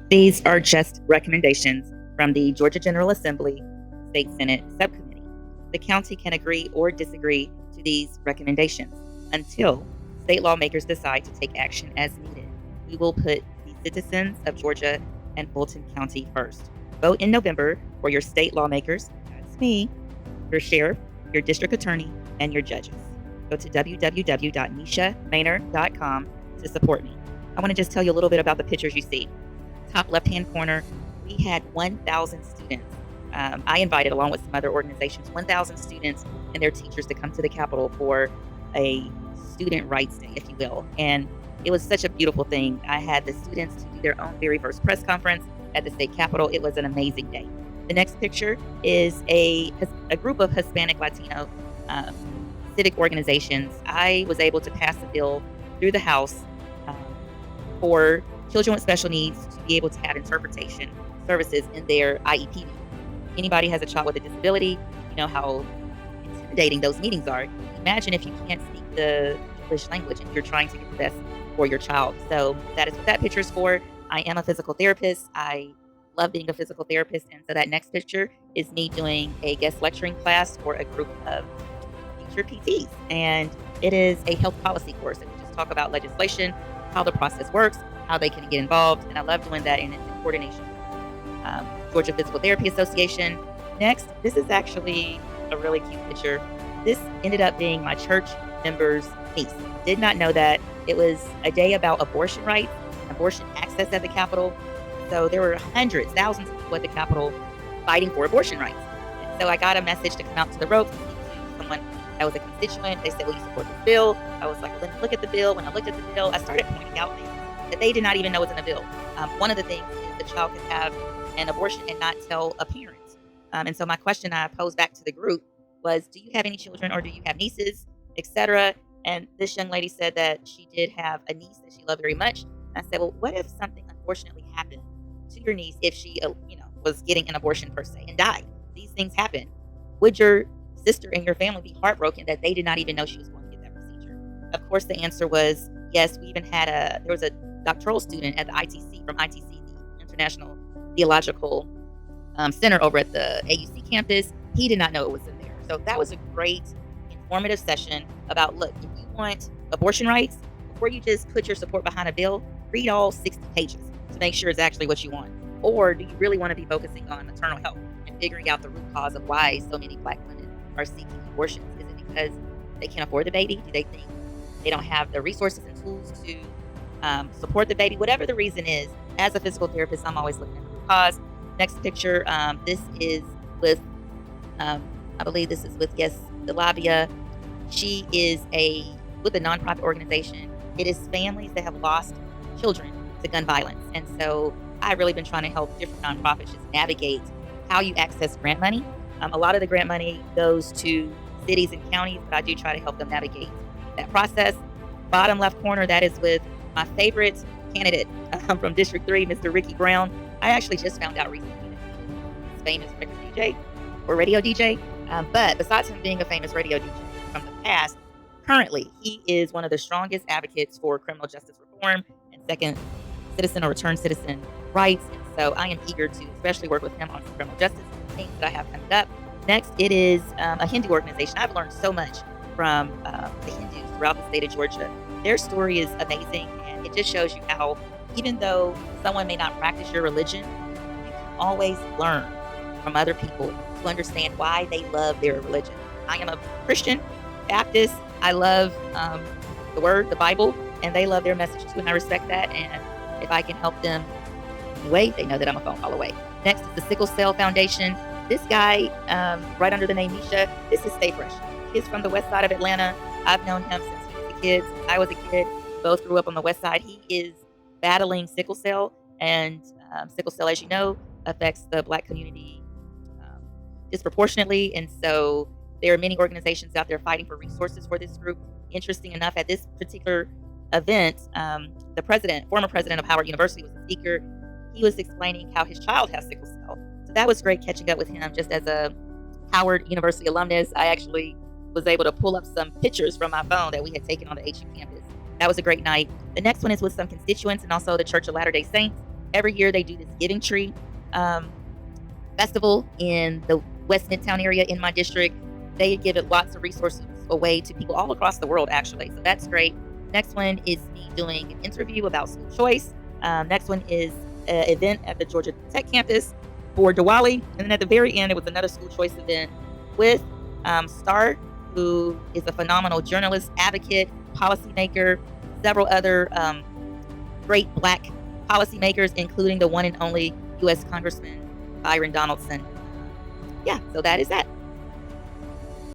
These are just recommendations from the Georgia General Assembly State Senate Subcommittee. The county can agree or disagree to these recommendations until state lawmakers decide to take action as needed. We will put the citizens of Georgia and Fulton County first. Vote in November for your state lawmakers, that's me, your sheriff, your district attorney, and your judges. Go to www.meshamanor.com to support me. I want to just tell you a little bit about the pictures you see. Top left-hand corner, we had 1,000 students. I invited, along with some other organizations, 1,000 students and their teachers to come to the Capitol for a student rights day, if you will. And it was such a beautiful thing. I had the students to do their own very first press conference at the state Capitol. It was an amazing day. The next picture is a group of Hispanic Latino civic organizations. I was able to pass a bill through the House for children with special needs to be able to have interpretation services in their IEP. Anybody has a child with a disability, you know how intimidating those meetings are. Imagine if you can't speak the English language and you're trying to get the best for your child. So that is what that picture is for. I am a physical therapist. I love being a physical therapist. And so that next picture is me doing a guest lecturing class for a group of future PTs. And it is a health policy course. And we just talk about legislation, how the process works, how they can get involved. And I love doing that in coordination with Georgia Physical Therapy Association. Next, this is actually a really cute picture. This ended up being my church member's niece. Did not know that. It was a day about abortion rights, abortion access at the Capitol. So there were hundreds, thousands of people at the Capitol fighting for abortion rights. And so I got a message to come out to the ropes and speak to someone that was a constituent. They said, will you support this bill? I was like, well, let me look at the bill. When I looked at the bill, I started pointing out things that they did not even know was in the bill. One of the things is the child could have an abortion and not tell a parent. And so my question I posed back to the group was, do you have any children or do you have nieces, etc.? And this young lady said that she did have a niece that she loved very much. And I said, well, what if something unfortunately happened to your niece if she, was getting an abortion per se and died? These things happen. Would your sister and your family be heartbroken that they did not even know she was going to get that procedure? Of course, the answer was yes. We even had there was a doctoral student at the ITC, from ITC, the International Theological Center over at the AUC campus. He did not know it was in there. So that was a great informative session about, look, if you want abortion rights, before you just put your support behind a bill, read all 60 pages to make sure it's actually what you want. Or do you really want to be focusing on maternal health and figuring out the root cause of why so many Black women are seeking abortions? Is it because they can't afford the baby? Do they think they don't have the resources and tools to support the baby? Whatever the reason is, as a physical therapist, I'm always looking at the root cause. Next picture, this is with, I believe this is with Guest Delavia. She is with a nonprofit organization. It is families that have lost children to gun violence. And so I've really been trying to help different nonprofits just navigate how you access grant money. A lot of the grant money goes to cities and counties, but I do try to help them navigate that process. Bottom left corner, that is with my favorite candidate from District 3, Mr. Ricky Brown. I actually just found out recently that he's a famous record DJ or radio DJ. But besides him being a famous radio DJ from the past, currently he is one of the strongest advocates for criminal justice reform and second citizen or return citizen rights. And so I am eager to especially work with him on some criminal justice things that I have coming up. Next, it is a Hindu organization. I've learned so much from the Hindus throughout the state of Georgia. Their story is amazing, and it just shows you how, even though someone may not practice your religion, you can always learn from other people to understand why they love their religion. I am a Christian, Baptist. I love the Word, the Bible, and they love their message too, and I respect that. And if I can help them in any way, they know that I'm a phone call away. Next is the Sickle Cell Foundation. This guy, right under the name Mesha, this is Stay Fresh. He's from the west side of Atlanta. I've known him since he was a kid, since I was a kid. Both grew up on the west side. He is battling sickle cell, and sickle cell, as you know, affects the Black community disproportionately. And so there are many organizations out there fighting for resources for this group. Interesting enough, at this particular event, the former president of Howard University was the speaker. He was explaining how his child has sickle cell. So that was great catching up with him just as a Howard University alumnus. I actually was able to pull up some pictures from my phone that we had taken on the HU campus. That was a great night. The next one is with some constituents and also the Church of Latter-day Saints. Every year they do this Giving Tree um, festival in the West Midtown area in my district. They give it lots of resources away to people all across the world, actually. So that's great. Next one is me doing an interview about school choice. Next one is an event at the Georgia Tech campus for Diwali. And then at the very end, it was another school choice event with Star, who is a phenomenal journalist, advocate, policymaker, several other great Black policymakers, including the one and only U.S. Congressman Byron Donaldson. Yeah, so that is that.